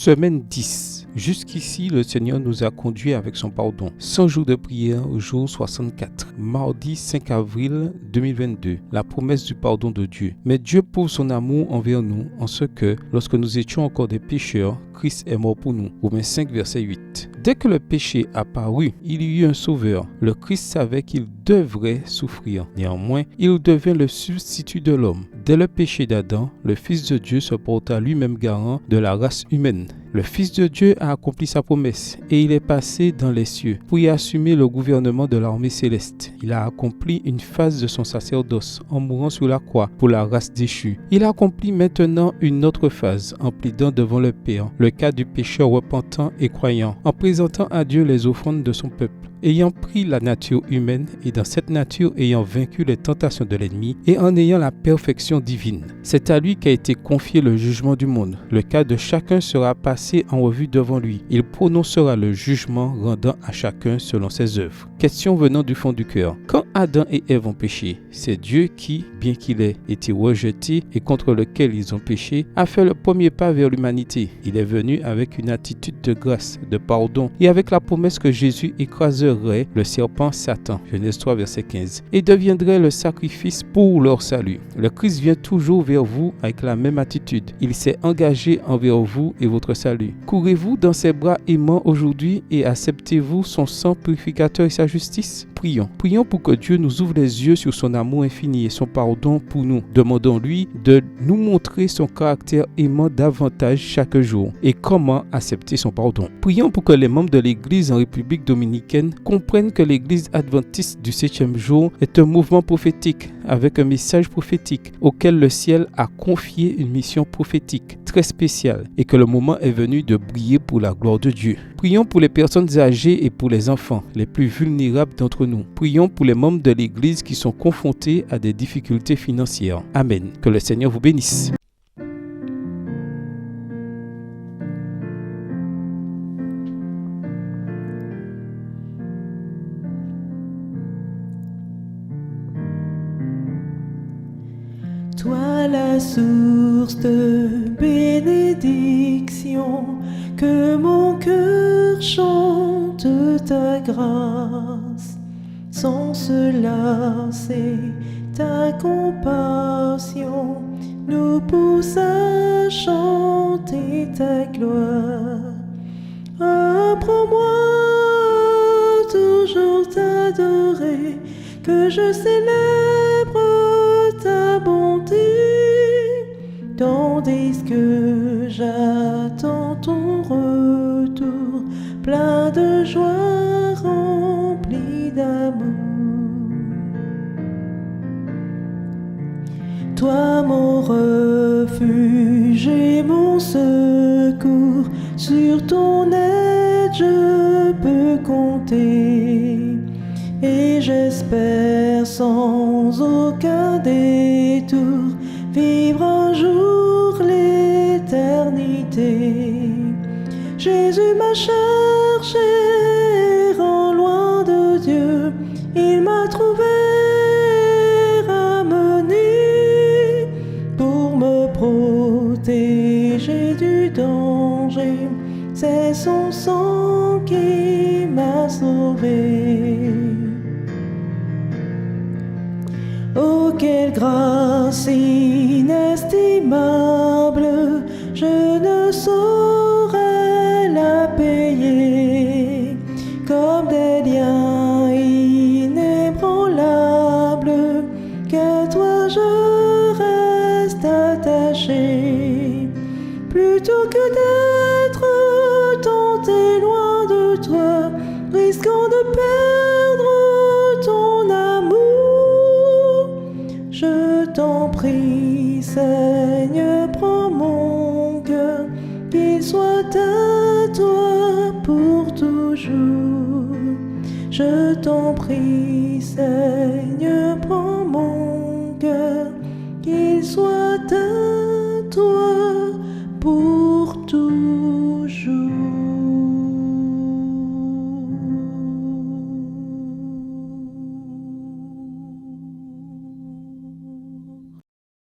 Semaine 10. Jusqu'ici, le Seigneur nous a conduits avec son pardon. 100 jours de prière au jour 64. Mardi 5 avril 2022. La promesse du pardon de Dieu. Mais Dieu prouve son amour envers nous en ce que, lorsque nous étions encore des pécheurs, Christ est mort pour nous. Romains 5, verset 8. Dès que le péché apparut, il y eut un sauveur. Le Christ savait qu'il devrait souffrir. Néanmoins, il devint le substitut de l'homme. Dès le péché d'Adam, le Fils de Dieu se porta lui-même garant de la race humaine. Le Fils de Dieu a accompli sa promesse et il est passé dans les cieux pour y assumer le gouvernement de l'armée céleste. Il a accompli une phase de son sacerdoce en mourant sur la croix pour la race déchue. Il accomplit maintenant une autre phase en plaidant devant le Père le cas du pécheur repentant et croyant, en présentant à Dieu les offrandes de son peuple. Ayant pris la nature humaine et dans cette nature ayant vaincu les tentations de l'ennemi et en ayant la perfection divine. C'est à lui qu'a été confié le jugement du monde. Le cas de chacun sera passé en revue devant lui. Il prononcera le jugement rendant à chacun selon ses œuvres. Question venant du fond du cœur. Quand Adam et Ève ont péché, c'est Dieu qui, bien qu'il ait été rejeté et contre lequel ils ont péché, a fait le premier pas vers l'humanité. Il est venu avec une attitude de grâce, de pardon et avec la promesse que Jésus écraserait le serpent Satan, Genèse 3 verset 15, et deviendrait le sacrifice pour leur salut. Le Christ vient toujours vers vous avec la même attitude. Il s'est engagé envers vous et votre salut. Courez-vous dans ses bras aimants aujourd'hui et acceptez-vous son sang purificateur et sa justice? Prions. Prions pour que Dieu nous ouvre les yeux sur son amour infini et son pardon pour nous. Demandons-lui de nous montrer son caractère aimant davantage chaque jour et comment accepter son pardon. Prions pour que les membres de l'Église en République dominicaine comprennent que l'Église adventiste du 7e jour est un mouvement prophétique avec un message prophétique auquel le ciel a confié une mission prophétique très spéciale et que le moment est venu de briller pour la gloire de Dieu. Prions pour les personnes âgées et pour les enfants, les plus vulnérables d'entre nous. Prions pour les membres de l'Église qui sont confrontés à des difficultés financières. Amen. Que le Seigneur vous bénisse. Toi la source de bénédiction, que mon cœur chante ta grâce. Sans se lasser, ta compassion nous pousse à chanter ta gloire. Apprends-moi toujours t'adorer, que je célèbre ta bonté, tandis que j'attends ton retour, plein de joie, rempli d'amour. Toi mon refuge et mon secours, sur ton aide je peux compter. Et j'espère sans aucun détour vivre un jour l'éternité. Jésus m'a cherché errant loin de Dieu, il m'a trouvé ramené pour me protéger du danger. C'est son sang qui m'a sauvé. Oh, quelle grâce inestimable, je ne saurais la payer. Comme des liens inébranlables, qu'à toi je reste attaché. Plutôt que d'être tenté loin de toi, risquant de perdre ton amour, je t'en prie, Seigneur, prends mon cœur, qu'il soit à toi pour toujours. Je t'en prie, Seigneur, prends mon cœur, qu'il soit à